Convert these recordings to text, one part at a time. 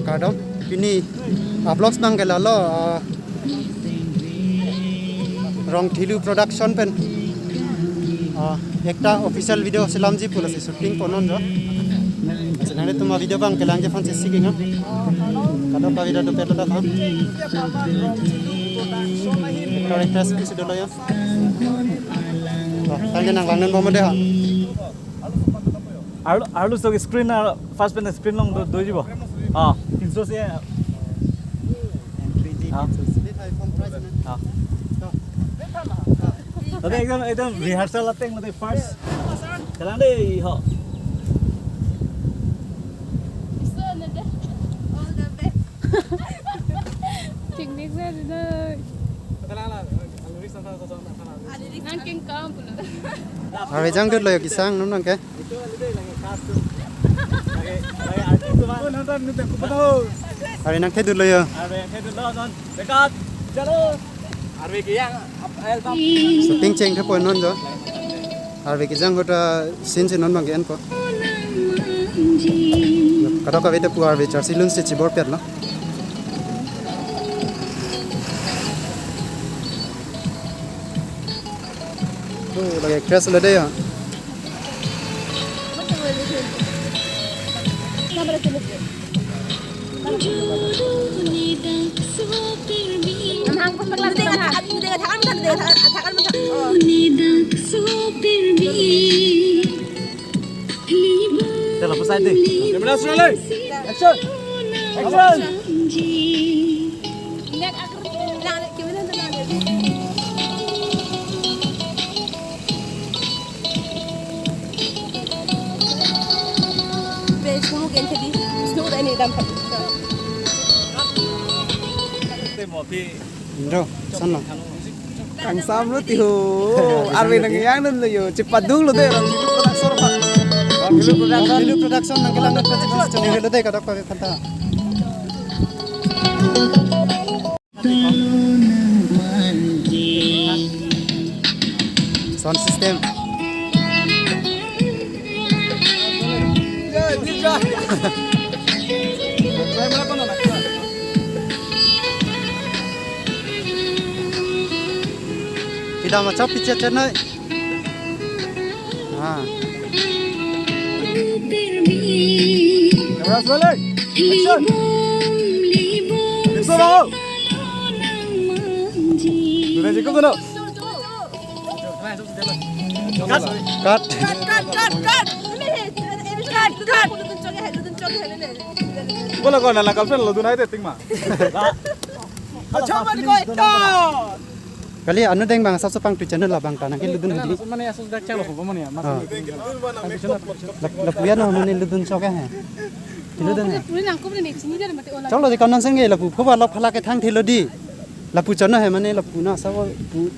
kadam ini vlogs bang kala lo rong thilu production pen ekta official video selam ji pula se shooting ponon jo senare tuma video bang kelang je phone se sikinga kadam pa video do pelo da tha director speech do lo ya tangge nang langnan bomo de ha आलू सब screen first पे screen lung दो जीवो हां 300 से हां हां एकदम रिहर्सल लाते हैं मतलब फर्स्ट चला दे हो टेक्निक से दे Angking kam pula. Hari jang dulu ya kisang nonton ke? Hari nang ke dulu ya. Dekat, jauh. Hari kiyang album. Shooting ceng ke poin non jo. Hari kijang kota scene non bang kian ko. Kado ka bete puar be charsi lun se cibor per lo. Lagi actress le deh ya. Chalo pesai deh. Kamera sudah action. Action. Indro, sana. Kang Sam lu tihu, Arwin nang yang nun lu yo, cepat dulu deh, orang hidup production apa? Hidup production nang kelang nang production channel le deh kadok pa phanta. Sound system. Tidak macam picture channel. Kamera sudah action. Diphu mau. Sudah cukup belum? Cut. Bola kau nak kalpen lo dunai deh tingma. Coba di kau itu. Kali anu deng bang sab sepang tu channel lah bang tanah ke ludun hadi. Mana ya sudah cakap apa mana ya? Lapuya no mana ludun sok hai. Ludun hai. Pulen angku pulen ni sini dah mati olah. Chalo di kanan senge lapu phoba lok phala ke thang thilo di. Lapu channel hai mana lapu na sab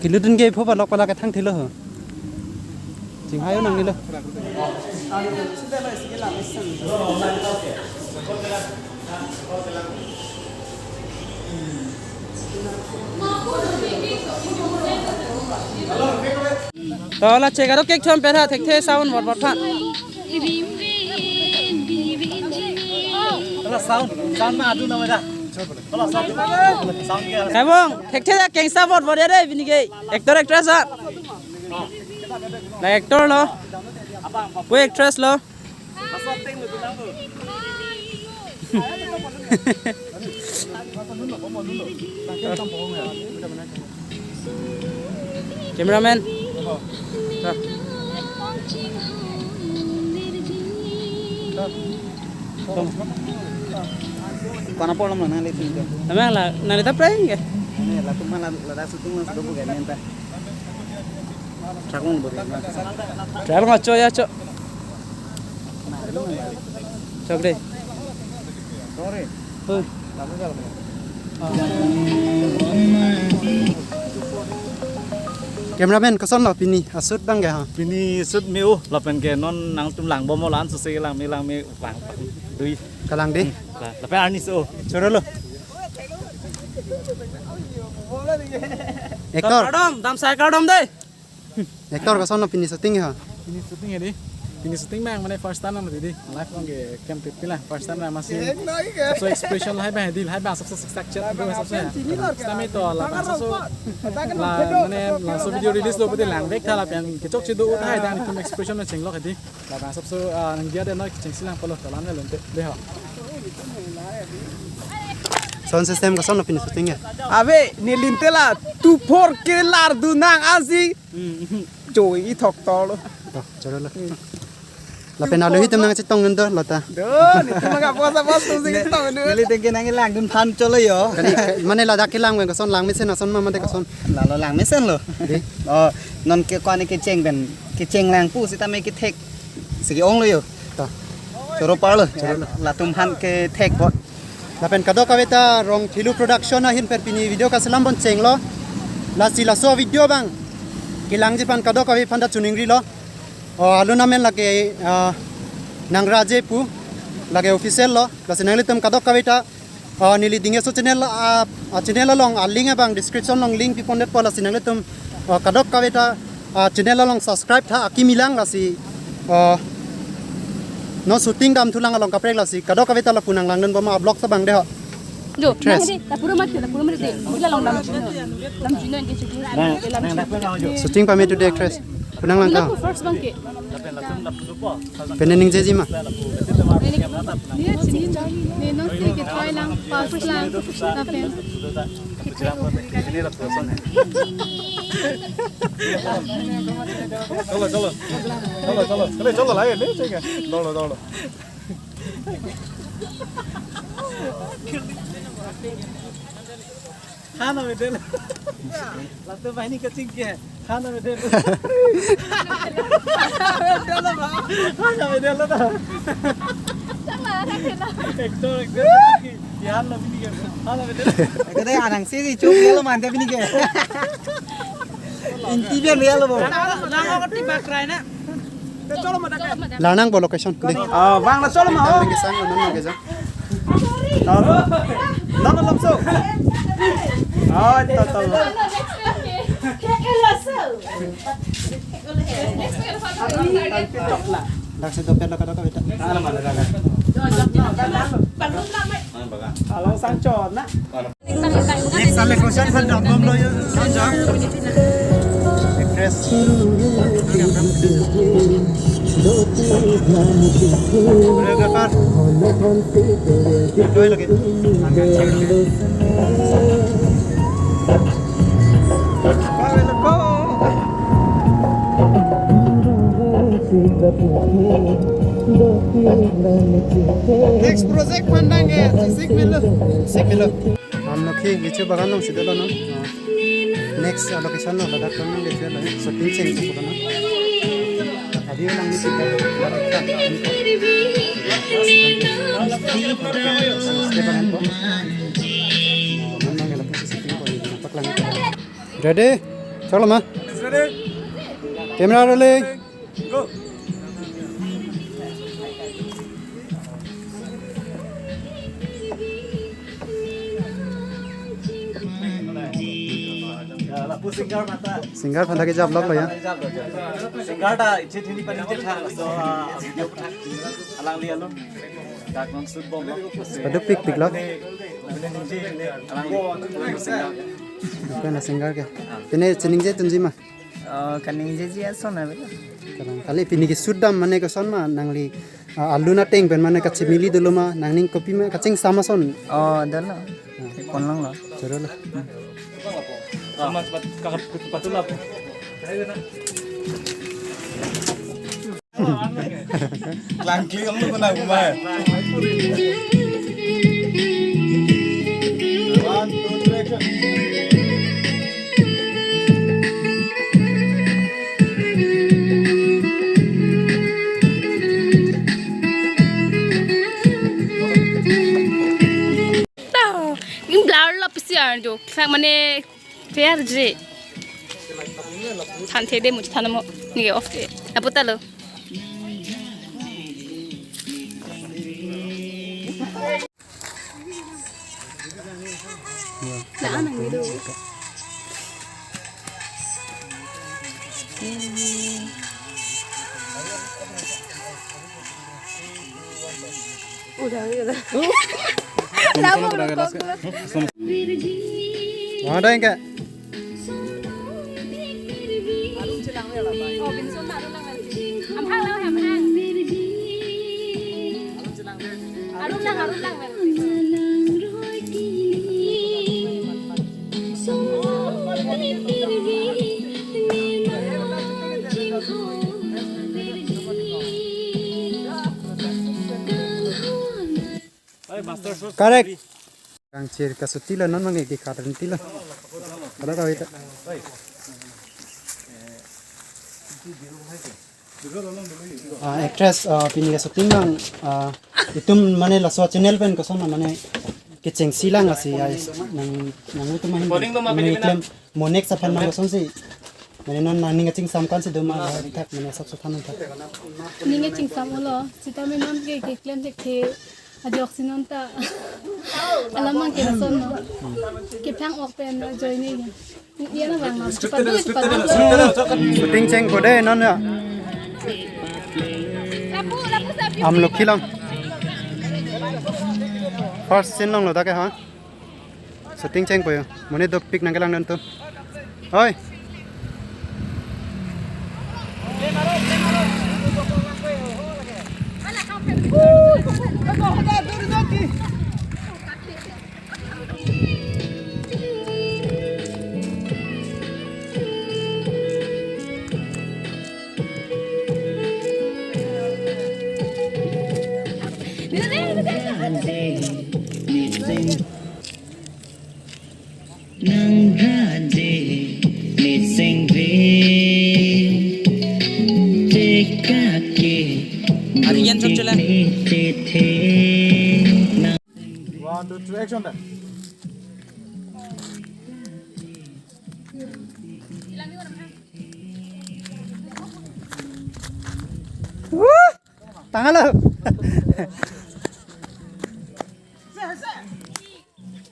ki ludun ke phoba lok phala ke thang thilo ho. Jing hayo nang ni lo. Tolak cek ada kek cuma perah tek tek sound buat buat. Kalau sound mah adu nama dah. Kalau sound ke. Kamu tek tek kek sound buat dia deh ini ke actor actress ah. Nah actor lo, gue actress lo. Cameraman. Pana polam mana le tu. Emang lah, nanti tak pernah ke? Ni la tu mana la da syuting mas do bukan menta. Chakung bo. Trial ngaco ya cok. Cok deh. Sorry. Lalu jalan. Cameraman keson lah pini asut bang ya. Pini sud miu lapen ke non nang tum lang bomo lan susi lang mi lang dui Kalang deh. Lapen arnis oh Coro lo. Ektor. Kardom, dam saya kardom deh. Ektor keson lah pini syuting ya. Pini syuting ya di ini syuting mang mana first time nama tadi live orang ke camp trip lah first time nama masih so expression lah hai bah sabse structure bro sabse time itu lah sabse lah mana lah so video release lo betul lang vek tha lah pen ke chok chido utai dan film expression na chenglo khadi lah bah sabse nang dia de no cheng silang polo talan le lonte le ha sound system ka son pin shooting ya Abe nilintela tu por ke lar du nang asi joy i thok to lo to chalo la la pen alu hitam nang chitong ngan to la ta do ni tu ma posa pos tu sing to nu Nili tengke nang lang dun phan cholo yo. mane la dak kilang wen ka son lang mesen son ma mate ka son La lo lang mesen lo. di Non ke kwa ni ke cheng ben ke cheng lang pu si ta me ke thek. Sigi ong lo yo. ta Choro par lo. La tum phan ke thek bot. la pen kadok kaweta rong thilu production na hin per pini video ka salam bon cheng lo la si la so video bang kilang ji pan kadok kawi phanda chuning ri lo alu na men la ke Nangraje pu la ke official lo la sinang litam kadok kaweta nili Ding-ehhso channel channel long link bang description long link pi pondet pola sinang litam kadok kaweta channel long subscribe tha akimilang la si no shooting dam thulang along kaprek la si kadok kaweta la punang lang den boma blog sa bang de ho Jo, nanti tak pura mati deh. Mula long lam Genu yang kecil. shooting pame today actress punang lang ka Aku first bangke. penening jeji ma Dia sini ni nong si ke toy lang, pas lang, tapi ini lah person है चलो लाए ले ठीक है दौड़ो खाना में दे लगता भाई नहीं कचिंग के है खाना में दे खाना में दे लो ना एक तो यार लो भी नहीं खाना में दे Ke dai anang si chu ye lo man te bini ke. Inti bien ye lo bo. nang ko tiba krai na cholo ma dak lanang bo location de wang la cholo ma o ke sang non ke ja non lam so to dak se doper la kadok kaweta long sang tròn á next ale question phan dam bom lo yo san ja actress choreographer doi lage next project pandange sik milo हम लोग ही नीचे बगान लोग सीधे लो ना next location लो लद्दाख करने ले चलो शूटिंग चेंज कर ना अभी वो लंगी सीधा रेडी चलो माँ कैमरा रोलिंग go सिंगर माता सिंगर फंदा के जब लग लो यार सिंगर टा इच्छे थिनी पनि इच्छे था सो भिडियो पठा अलांग लिया लो डाक नन सुट बम पदक पिक पिक लो ने निजे अलांग सिंगर पहला सिंगर के तेने चिनिंग जे तुंजी मा Kaning je je so na be. kadang kali pini ke sudam mane ke son ma nangli alu na teng pen mane ka chimili dulu ma nangning kopi ma kacing sama son Dal lo. Kon lang lo. jero la sama kakak patula langkli ang lu na umay 1 2 3 action जो माने फेयर जे थानथे दे मुझे थानमो निगे ऑफ दे अपतालो ना नंगिरो Ada yang kayak correct. Kang cir kasutila non mangi di karan tila. Ada kau itu. Actress pini kasuting bang itu mana lah so channel pen kasona mana keceng silang asih nang itu mahin mana klaim monek sapan nang kason si mana non nang ngecing samkan si doma tak mana sab sapan tak. Ninge cing samulo, sita menon ke klaim se ke adi oksinon ta alamang ke sono ke pang open join ni iya na bang Shooting ceng kode non ya. Am lo kilang. First scene long lo tak ha. Shooting ceng koyo. Mone dok pic nang kelang nan tu. Oi. Nangraje missing ve tekake Arian chok chula. 1 2 3 action dah. Tangan lo.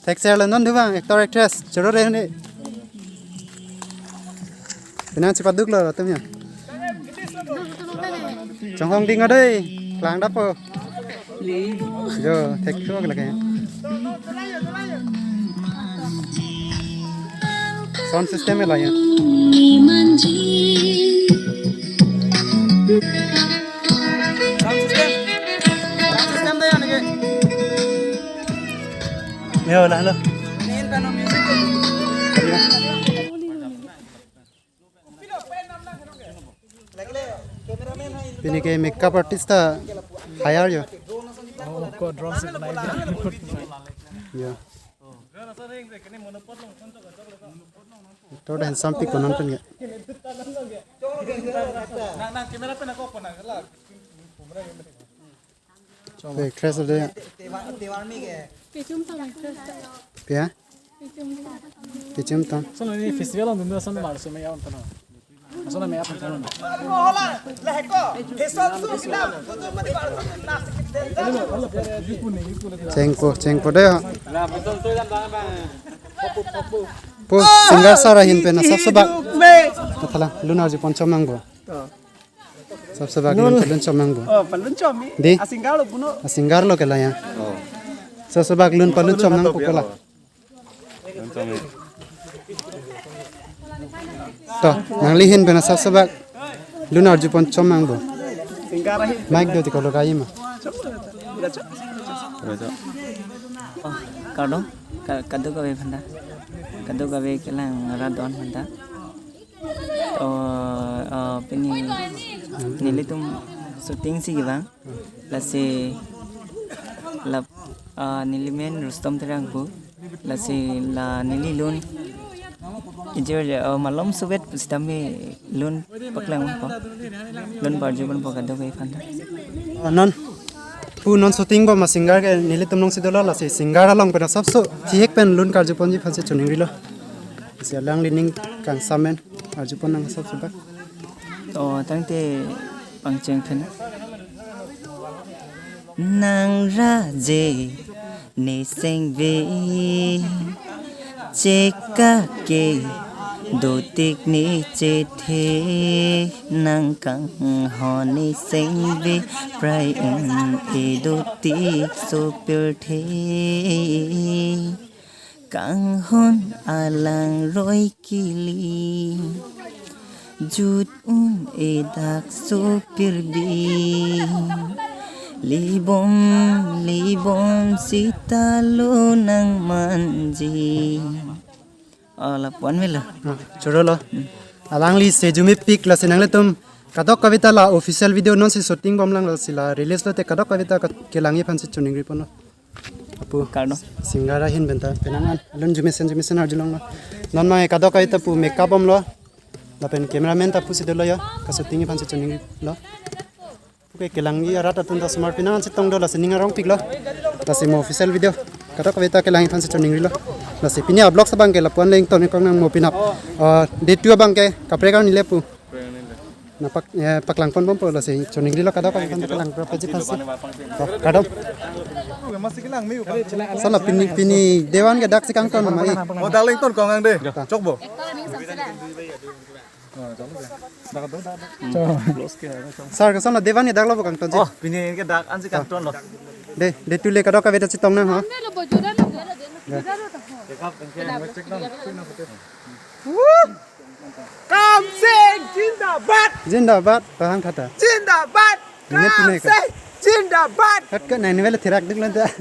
Texture lo non tu bang actor actress cerot deh ni. Kenapa cepat duk lo tu nya. Jangan ding ada, kelang dapo. Jo, texture ke lagi. Sound system lah ya. Yo lah lo. Ini ke makeup artist ta hire yo. Oh, kau drone se बनाई Yo. Toda handsome pic konon pun ya. Nah, kamera pe nak kau pernah lah. Baik, tres ada ya. Pechum ta actress ta Pia? pechum ta Kicim tam. So ni festival on dunia sana malu semua yang pernah. Sana me apa pernah. Cengko deh. Pus singgah sarahin pena sab sebab. Matlah, lunar je pon comanggo. Sab sebab lun pelun comanggo. Oh, pelun comi. Di? Asinggar lo puno. Asinggar lo kela ya. Sab sebab lun pelun comang kukela. Toh, nang lihin pena sab sebab lunar je pon comanggo. Singgar ahi. Mic do ti kalau kayi mah. Kau dong, kado kau benda, kado kau kelang radon benda. Pini nili tum shooting sih bang, lasi lap nili men Rustom terangku, lasi la nili lun. Ijar malam subet stambi lun paklang po, lun barjuban po kado kau benda. Non. Pu non shooting bo ma singer ke nili tum nong sidola la si singer along pena sab so chihek pen lun karjupon ji phanse chuning rilo. Si alang lining kang samen arjupon nang sab sebab. Tangte pangceng phena. Nangraje ne sengve cheka ke đồ tiếc ní chết thế nàng căng hò ní xanh về prai e đồ tiếc số biểu thế căng hôn alang roi kili jut e dak so pirbi libom sita lo nang manji la puan mela choro lo alang li se jumi pic la senang le tum kadok kavita la official video non se shooting bom lang la sila release lo te kadok kavita ke langi phan se chuning ri pono apu karno singara hin benta penangan lon jumi sen arjulong lo non ma kadok kavita pu makeup bom lo la pen cameraman ta pu se de lo ya ka shooting phan se chuning ri lo pu ke langi arat atun da smart pinangan se tong do la seninga rong pic lo la se mo official video kadok kavita ke langi phan se chuning ri lo la se pinia blog sa bang ke la puan leng ton kong nang mo pinap de tu bang ke kapre ka ni lepu na paklang pon bom po la se choning ri lo kadok kan paklang pro pe jipas kadok sala pini dewan ke dak sikang ton mai o dak leng ton kong ang de chok bo sar ka sala dewan ke dak lo kang ton ji pini ke dak an sikang ton lo de tu le kadok ka beta chitong na ha Kam Singh जिंदाबाद पहांग खाता Jindabad Kam Singh Jindabad हट का नहीं वेले थिराक दिख लंता